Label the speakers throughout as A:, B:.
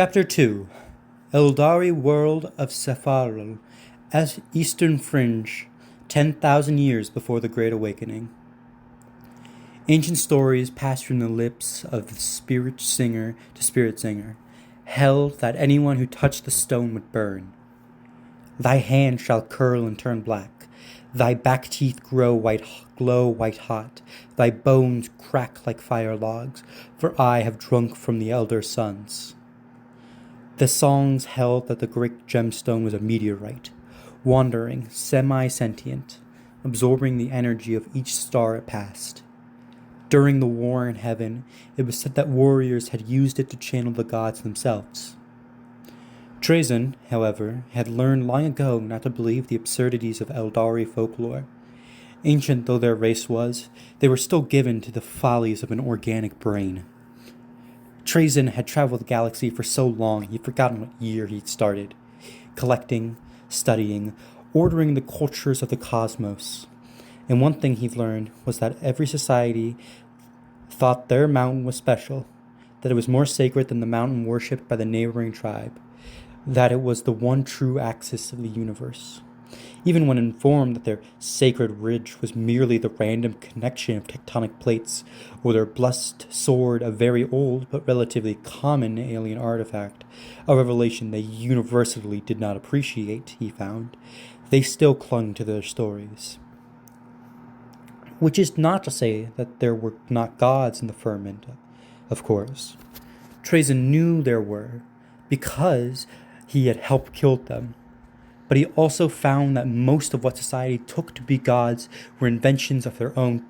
A: Chapter 2 Eldari World of Sepharl, Eastern Fringe, 10,000 years before the Great Awakening. Ancient stories passed from the lips of the spirit singer to spirit singer, held that anyone who touched the stone would burn. Thy hand shall curl and turn black, thy back teeth glow white hot, thy bones crack like fire logs, for I have drunk from the elder sons. The songs held that the great gemstone was a meteorite, wandering, semi-sentient, absorbing the energy of each star it passed. During the war in heaven, it was said that warriors had used it to channel the gods themselves. Trazyn, however, had learned long ago not to believe the absurdities of Eldari folklore. Ancient though their race was, they were still given to the follies of an organic brain. Trazyn had traveled the galaxy for so long he'd forgotten what year he'd started, collecting, studying, ordering the cultures of the cosmos. And one thing he'd learned was that every society thought their mountain was special, that it was more sacred than the mountain worshipped by the neighboring tribe, that it was the one true axis of the universe. Even when informed that their sacred ridge was merely the random connection of tectonic plates, or their blessed sword a very old but relatively common alien artifact, a revelation they universally did not appreciate, he found, they still clung to their stories. Which is not to say that there were not gods in the firmament, of course. Trazyn knew there were, because he had helped kill them. But he also found that most of what society took to be gods were inventions of their own,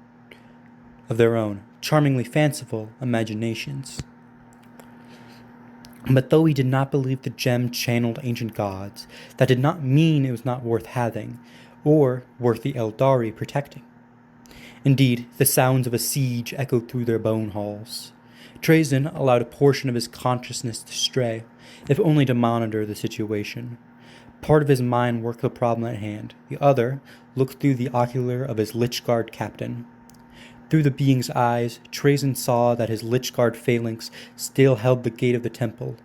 A: charmingly fanciful imaginations. But though he did not believe the gem channeled ancient gods, that did not mean it was not worth having, or worth the Eldari protecting. Indeed, the sounds of a siege echoed through their bone halls. Trazyn allowed a portion of his consciousness to stray, if only to monitor the situation. Part of his mind worked the problem at hand. The other looked through the ocular of his Lychguard captain. Through the being's eyes, Trazyn saw that his Lychguard phalanx still held the gate of the temple.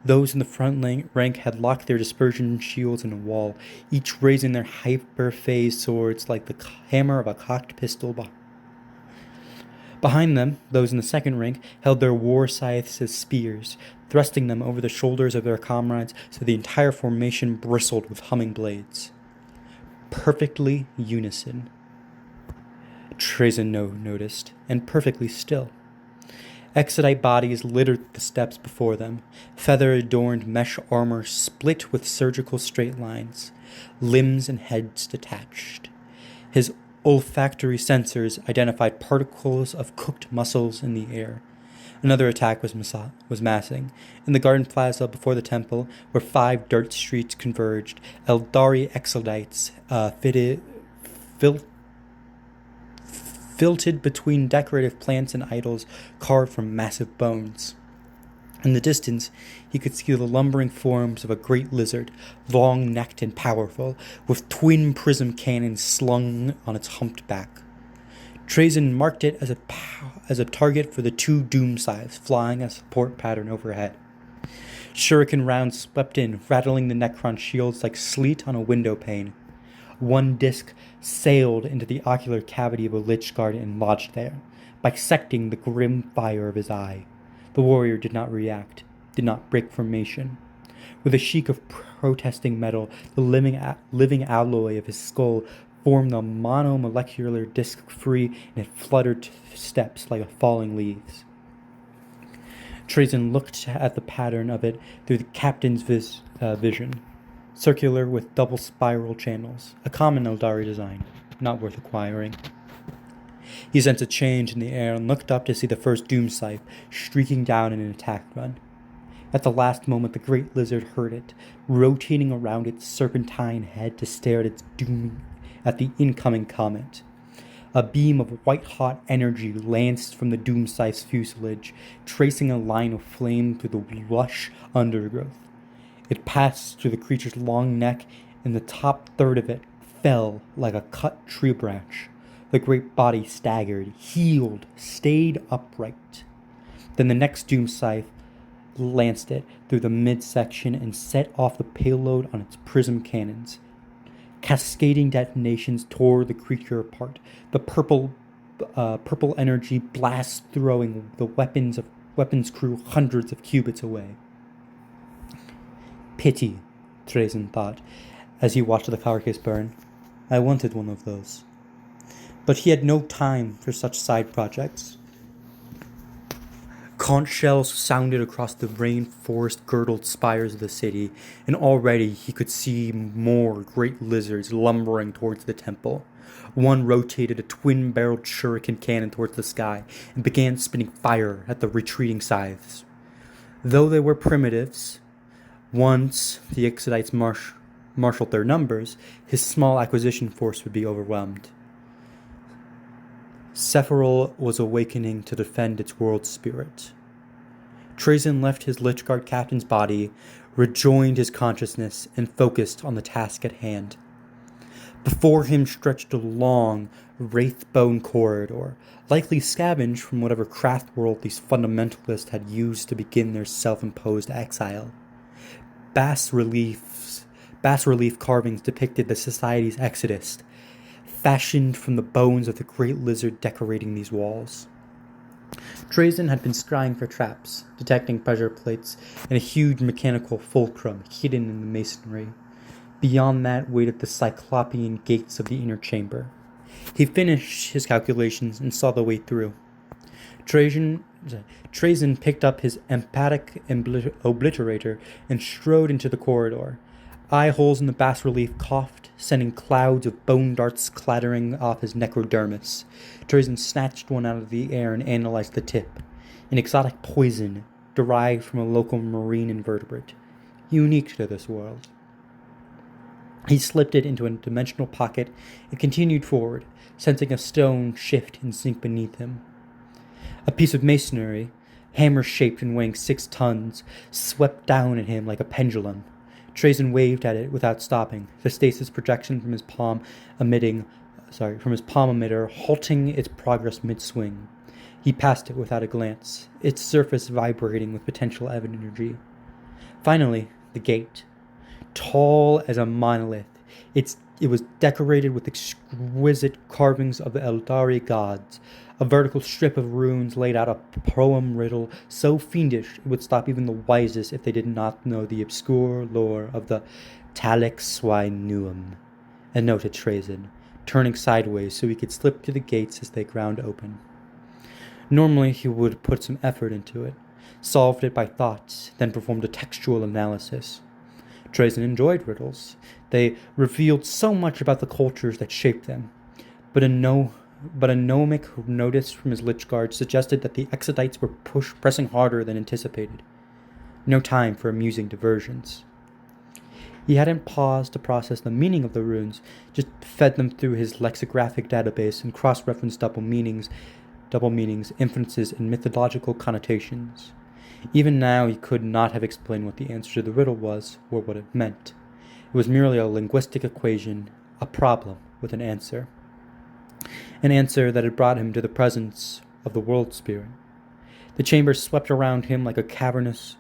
A: Those in the front rank had locked their dispersion shields in a wall, each raising their hyper-phase swords like the hammer of a cocked pistol. Behind them, those in the second rank held their war scythes as spears, thrusting them over the shoulders of their comrades so the entire formation bristled with humming blades. Perfectly unison, Trazyn noticed, and perfectly still. Exodite bodies littered the steps before them, feather-adorned mesh armor split with surgical straight lines, limbs and heads detached. His olfactory sensors identified particles of cooked mussels in the air. Another attack was massing. In the garden plaza before the temple, where 5 dirt streets converged, Eldari exodites filtered between decorative plants and idols carved from massive bones. In the distance, he could see the lumbering forms of a great lizard, long-necked and powerful, with twin prism cannons slung on its humped back. Trazyn marked it as a target for the 2 doom scythes flying a support pattern overhead. Shuriken rounds swept in, rattling the Necron shields like sleet on a window pane. One disc sailed into the ocular cavity of a Lychguard and lodged there, bisecting the grim fire of his eye. The warrior did not react, did not break formation. With a sheik of protesting metal, the living alloy of his skull formed the monomolecular disc free, and it fluttered to steps like falling leaves. Trazyn looked at the pattern of it through the captain's vision, circular with double spiral channels, a common Eldari design, not worth acquiring. He sensed a change in the air and looked up to see the first doom scythe streaking down in an attack run. At the last moment, the great lizard heard it, rotating around its serpentine head to stare at the incoming comet. A beam of white-hot energy lanced from the doom scythe's fuselage, tracing a line of flame through the lush undergrowth. It passed through the creature's long neck, and the top third of it fell like a cut tree branch. The great body staggered, heeled, stayed upright. Then the next doom scythe lanced it through the midsection and set off the payload on its prism cannons. Cascading detonations tore the creature apart. The purple energy blast throwing the weapons crew hundreds of cubits away. Pity, Trazen thought, as he watched the carcass burn. I wanted one of those. But he had no time for such side projects. Conch shells sounded across the rainforest-girdled spires of the city, and already he could see more great lizards lumbering towards the temple. One rotated a twin-barreled shuriken cannon towards the sky and began spitting fire at the retreating scythes. Though they were primitives, once the Ixodites marshaled their numbers, his small acquisition force would be overwhelmed. Sephiroth was awakening to defend its world spirit. Trazen left his Lich-Guard captain's body, rejoined his consciousness, and focused on the task at hand. Before him stretched a long, wraith-bone corridor, likely scavenged from whatever craft world these fundamentalists had used to begin their self-imposed exile. Bas-relief carvings depicted the society's exodus, fashioned from the bones of the great lizard decorating these walls. Trazen had been scrying for traps, detecting pressure plates, and a huge mechanical fulcrum hidden in the masonry. Beyond that waited the cyclopean gates of the inner chamber. He finished his calculations and saw the way through. Trazen picked up his emphatic obliterator and strode into the corridor. Eye holes in the bas-relief coughed, sending clouds of bone darts clattering off his necrodermis. Trazen snatched one out of the air and analyzed the tip. An exotic poison derived from a local marine invertebrate, unique to this world. He slipped it into a dimensional pocket and continued forward, sensing a stone shift and sink beneath him. A piece of masonry, hammer-shaped and weighing 6 tons, swept down at him like a pendulum. Trazen waved at it without stopping, the stasis projection from his palm emitter halting its progress mid-swing. He passed it without a glance, its surface vibrating with potential energy. Finally, the gate. Tall as a monolith, it was decorated with exquisite carvings of the Eldari gods. A vertical strip of runes laid out a poem riddle so fiendish it would stop even the wisest if they did not know the obscure lore of the Talek Swai Nuum. A note at Trazen, turning sideways so he could slip through the gates as they ground open. Normally he would put some effort into it, solved it by thoughts, then performed a textual analysis. Trazen enjoyed riddles. They revealed so much about the cultures that shaped them. But a gnomic notice from his Lich-Guard suggested that the Exodites were pressing harder than anticipated. No time for amusing diversions. He hadn't paused to process the meaning of the runes, just fed them through his lexicographic database and cross-referenced double meanings, inferences, and mythological connotations. Even now he could not have explained what the answer to the riddle was, or what it meant. It was merely a linguistic equation, a problem with an answer. An answer that had brought him to the presence of the world spirit. The chamber swept around him like a cavernous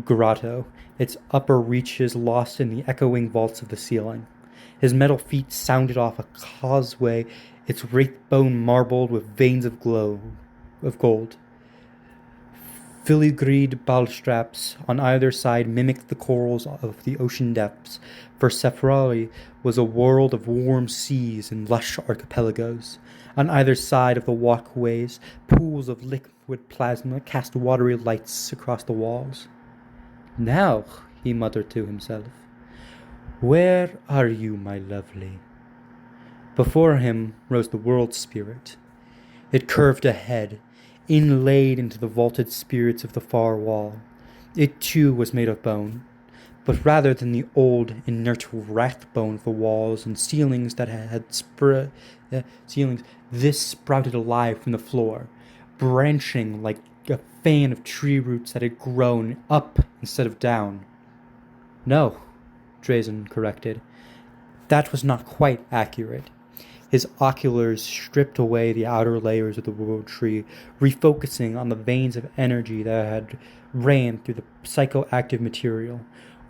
A: grotto, its upper reaches lost in the echoing vaults of the ceiling. His metal feet sounded off a causeway, its wraith bone marbled with veins of gold. Filigreed balustrades on either side mimicked the corals of the ocean depths, for Sephiroth was a world of warm seas and lush archipelagos. On either side of the walkways, pools of liquid plasma cast watery lights across the walls. "Now," he muttered to himself, "where are you, my lovely?" Before him rose the world spirit. It curved ahead, inlaid into the vaulted spirits of the far wall. It too was made of bone, but rather than the old, inert wrath bone of the walls and ceilings that this sprouted alive from the floor, branching like a fan of tree roots that had grown up instead of down. No, Trazen corrected. That was not quite accurate. His oculars stripped away the outer layers of the world tree, refocusing on the veins of energy that had ran through the psychoactive material.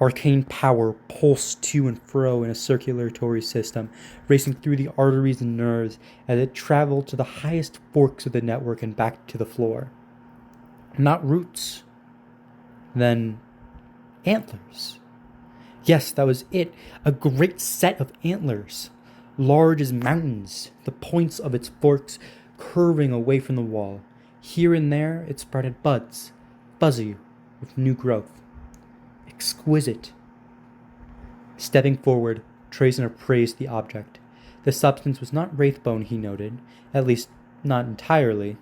A: Arcane power pulsed to and fro in a circulatory system, racing through the arteries and nerves as it traveled to the highest forks of the network and back to the floor. Not roots, then antlers. Yes, that was it. A great set of antlers, large as mountains, the points of its forks curving away from the wall. Here and there it sprouted buds, fuzzy with new growth. Exquisite. Stepping forward, Trazen appraised the object. The substance was not wraithbone, he noted, at least not entirely.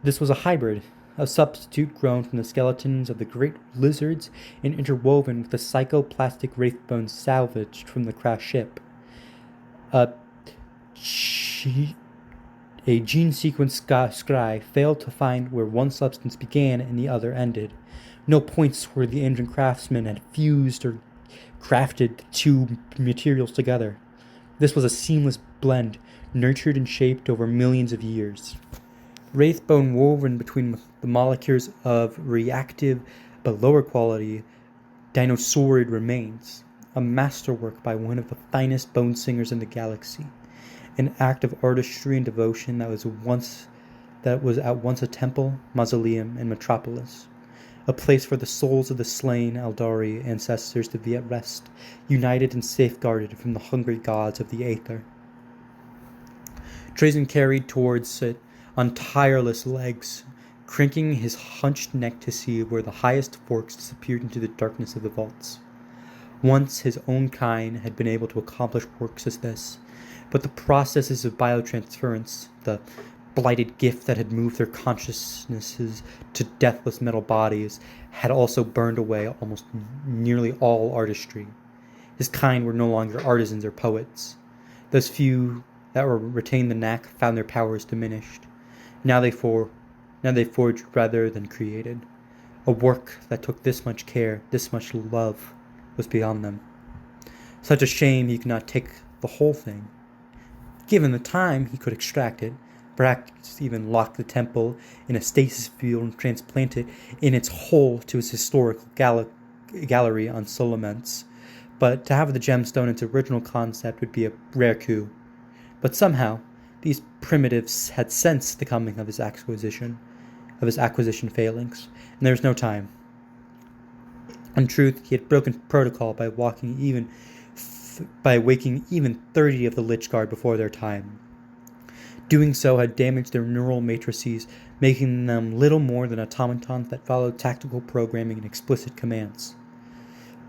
A: This was a hybrid, a substitute grown from the skeletons of the great lizards and interwoven with the psychoplastic wraithbones salvaged from the crashed ship. A gene sequence scry failed to find where one substance began and the other ended. No points where the ancient craftsman had fused or crafted the two materials together. This was a seamless blend, nurtured and shaped over millions of years. Wraithbone woven between the molecules of reactive but lower quality dinosaurid remains, a masterwork by one of the finest bone singers in the galaxy, an act of artistry and devotion that was at once a temple, mausoleum, and metropolis, a place for the souls of the slain Eldari ancestors to be at rest, united and safeguarded from the hungry gods of the Aether. Trazen carried towards it on tireless legs, cranking his hunched neck to see where the highest forks disappeared into the darkness of the vaults. Once his own kind had been able to accomplish works as this, but the processes of biotransference, the blighted gift that had moved their consciousnesses to deathless metal bodies, had also burned away almost nearly all artistry. His kind were no longer artisans or poets. Those few that retained the knack found their powers diminished. Now they forged rather than created. A work that took this much care, this much love, was beyond them. Such a shame he could not take the whole thing. Given the time, he could extract it, perhaps even lock the temple in a stasis field and transplant it in its whole to his historical gallery on Solomence. But to have the gemstone its original concept would be a rare coup. But somehow, these primitives had sensed the coming of his acquisition failings, and there was no time. In truth, he had broken protocol by waking even 30 of the Lich Guard before their time. Doing so had damaged their neural matrices, making them little more than automatons that followed tactical programming and explicit commands.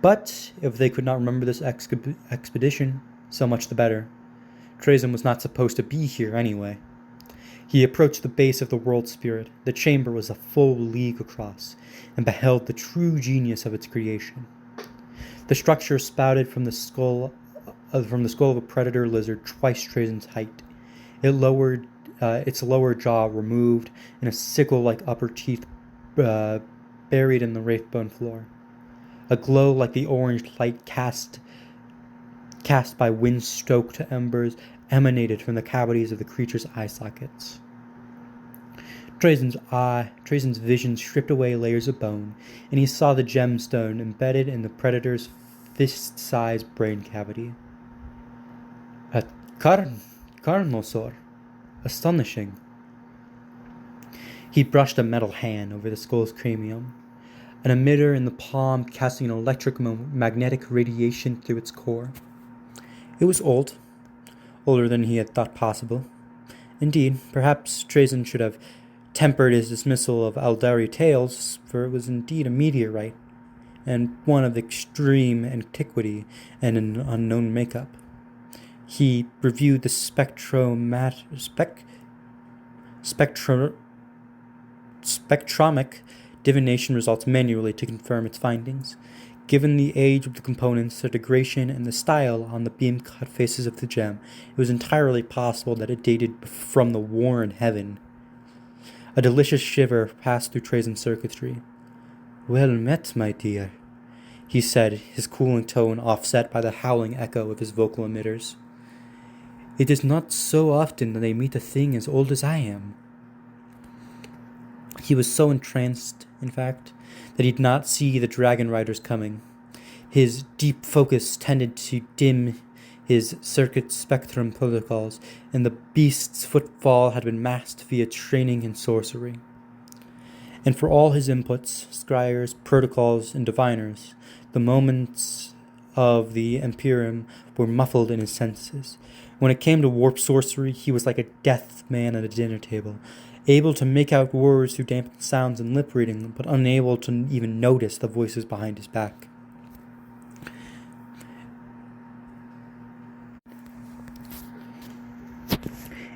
A: But if they could not remember this expedition, so much the better. Trazen was not supposed to be here anyway. He approached the base of the world spirit. The chamber was a full league across, and beheld the true genius of its creation. The structure spouted from the skull of a predator lizard twice Trazen's height. Its lower jaw removed, and a sickle-like upper teeth buried in the wraithbone floor. A glow like the orange light cast by wind-stoked embers emanated from the cavities of the creature's eye sockets. Trazen's vision stripped away layers of bone, and he saw the gemstone embedded in the predator's fist-sized brain cavity. A carnosaur. Astonishing. He brushed a metal hand over the skull's cranium, an emitter in the palm casting an electromagnetic radiation through its core. It was old, older than he had thought possible. Indeed, perhaps Trazen should have tempered his dismissal of Eldari tales, for it was indeed a meteorite, and one of extreme antiquity and an unknown makeup. He reviewed the spectromic divination results manually to confirm its findings. Given the age of the components, their degradation, and the style on the beam-cut faces of the gem, it was entirely possible that it dated from the war in heaven. A delicious shiver passed through Trazen's circuitry. "Well met, my dear," he said, his cooling tone offset by the howling echo of his vocal emitters. It is not so often that I meet a thing as old as I am. He was so entranced, in fact, that he did not see the dragon riders coming. His deep focus tended to dim his circuit spectrum protocols, and the beast's footfall had been masked via training in sorcery. And for all his inputs, scryers, protocols, and diviners, the moments of the Imperium were muffled in his senses. When it came to warp sorcery, he was like a deaf man at a dinner table, able to make out words through dampened sounds and lip reading, but unable to even notice the voices behind his back.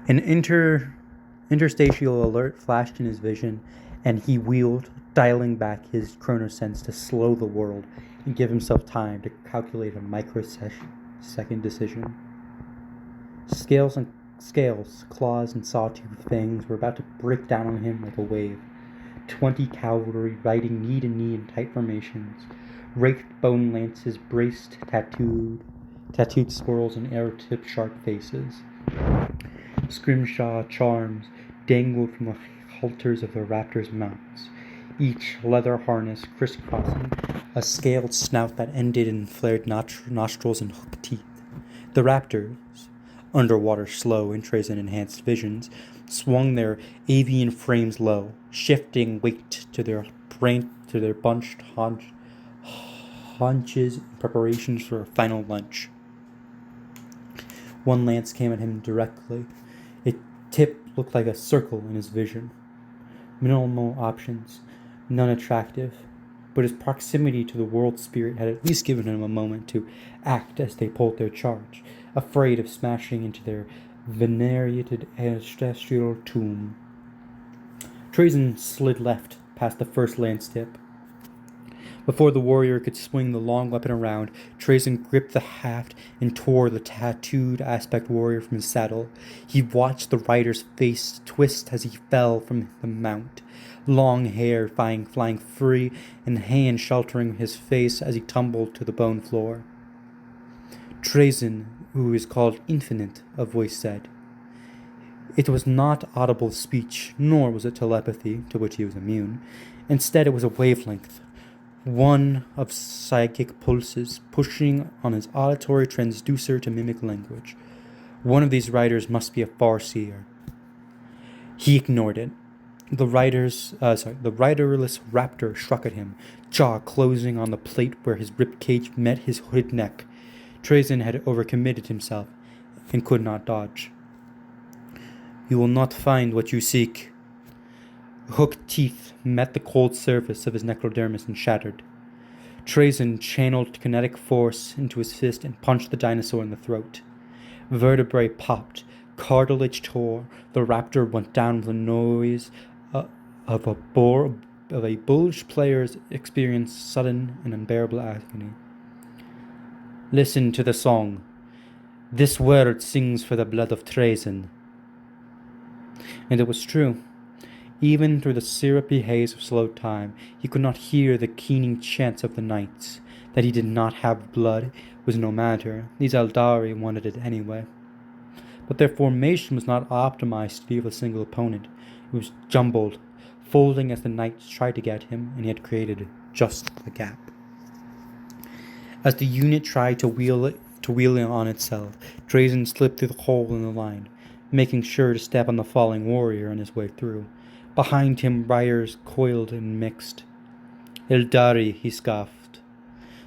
A: An interstitial alert flashed in his vision, and he wheeled, dialing back his chronosense to slow the world and give himself time to calculate a microsecond decision. Scales, claws, and sawtooth fangs were about to break down on him like a wave. 20 cavalry riding knee to knee in tight formations, raked bone lances braced tattooed squirrels and arrow-tipped sharp faces. Scrimshaw charms dangled from the halters of the raptors' mounts, each leather harness crisscrossing a scaled snout that ended in flared nostrils and hooked teeth. The raptors, underwater slow in Trazyn enhanced visions, swung their avian frames low, shifting weight to their bunched haunches in preparations for a final lunge. One lance came at him directly. Its tip looked like a circle in his vision. Minimal options, none attractive, but his proximity to the world spirit had at least given him a moment to act as they pulled their charge, afraid of smashing into their venerated ancestral tomb. Trazyn slid left past the first lance tip. Before the warrior could swing the long weapon around, Trazyn gripped the haft and tore the tattooed aspect warrior from his saddle. He watched the rider's face twist as he fell from the mount, long hair flying free and hand sheltering his face as he tumbled to the bone floor. Trazyn, who is called Infinite, a voice said. It was not audible speech, nor was it telepathy, to which he was immune. Instead, it was a wavelength, one of psychic pulses pushing on his auditory transducer to mimic language. One of these riders must be a farseer. He ignored it. The riderless raptor struck at him, jaw closing on the plate where his ribcage met his hooded neck. Trazyn had overcommitted himself and could not dodge. You will not find what you seek. Hooked teeth met the cold surface of his necrodermis and shattered. Trazyn channeled kinetic force into his fist and punched the dinosaur in the throat. Vertebrae popped, cartilage tore. The raptor went down with the noise of a bulge player's experience sudden and unbearable agony. Listen to the song. This word sings for the blood of Trazyn. And it was true. Even through the syrupy haze of slow time, he could not hear the keening chants of the knights. That he did not have blood was no matter. These Eldari wanted it anyway. But their formation was not optimized to deal with a single opponent. It was jumbled, folding as the knights tried to get him, and he had created just a gap. As the unit tried to wheel it on itself, Trazyn slipped through the hole in the line, making sure to step on the falling warrior on his way through. Behind him, riders coiled and mixed. Eldari, he scoffed.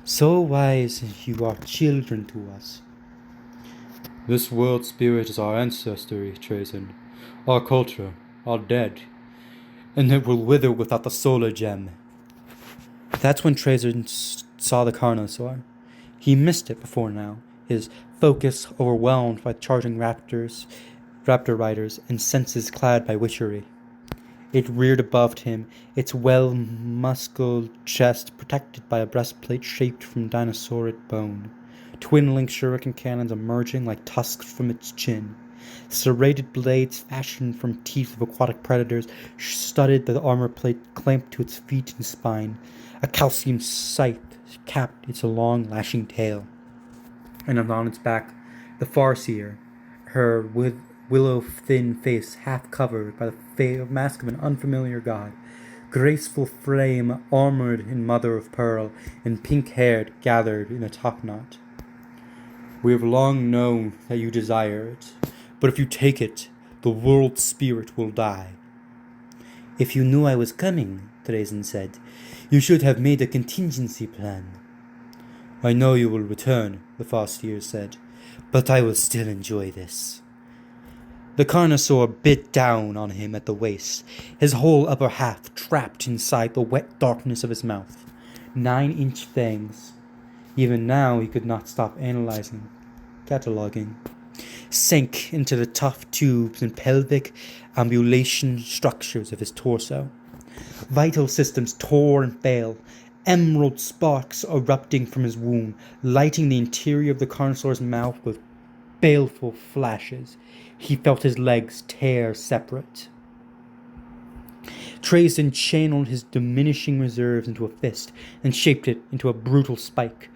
A: So wise you are children to us. This world spirit is our ancestry, Trazyn. Our culture, our dead. And it will wither without the solar gem. That's when Trazyn saw the Carnosaur. He missed it before now, his focus overwhelmed by charging raptor riders and senses clad by witchery. It reared above him, its well-muscled chest protected by a breastplate shaped from dinosauric bone, twin-linked shuriken cannons emerging like tusks from its chin. Serrated blades fashioned from teeth of aquatic predators studded the armor plate clamped to its feet and spine. A calcium scythe capped its long lashing tail. And on its back, the Farseer, her with willow-thin face half covered by the mask of an unfamiliar god. Graceful frame, armored in mother of pearl, and pink-haired, gathered in a topknot. We have long known that you desire it, but if you take it, the world spirit will die. If you knew I was coming, Drazen said, you should have made a contingency plan. I know you will return, the Faustir said, but I will still enjoy this. The Carnosaur bit down on him at the waist, his whole upper half trapped inside the wet darkness of his mouth. 9-inch fangs. Even now he could not stop analyzing, cataloging. Sank into the tough tubes and pelvic ambulation structures of his torso. Vital systems tore and failed, emerald sparks erupting from his womb, lighting the interior of the Carnosaur's mouth with baleful flashes. He felt his legs tear separate. Drazen channeled his diminishing reserves into a fist and shaped it into a brutal spike.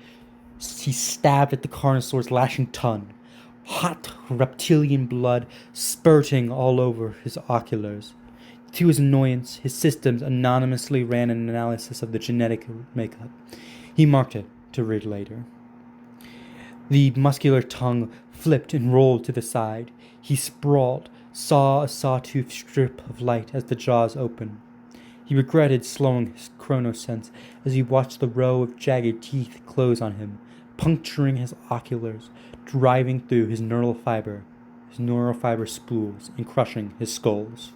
A: He stabbed at the Carnosaur's lashing tongue, hot reptilian blood spurting all over his oculars. To his annoyance, his systems anonymously ran an analysis of the genetic makeup. He marked it to read later. The muscular tongue flipped and rolled to the side. He sprawled, saw a sawtooth strip of light as the jaws opened. He regretted slowing his chronosense as he watched the row of jagged teeth close on him, puncturing his oculars, driving through his neural fiber spools, and crushing his skulls.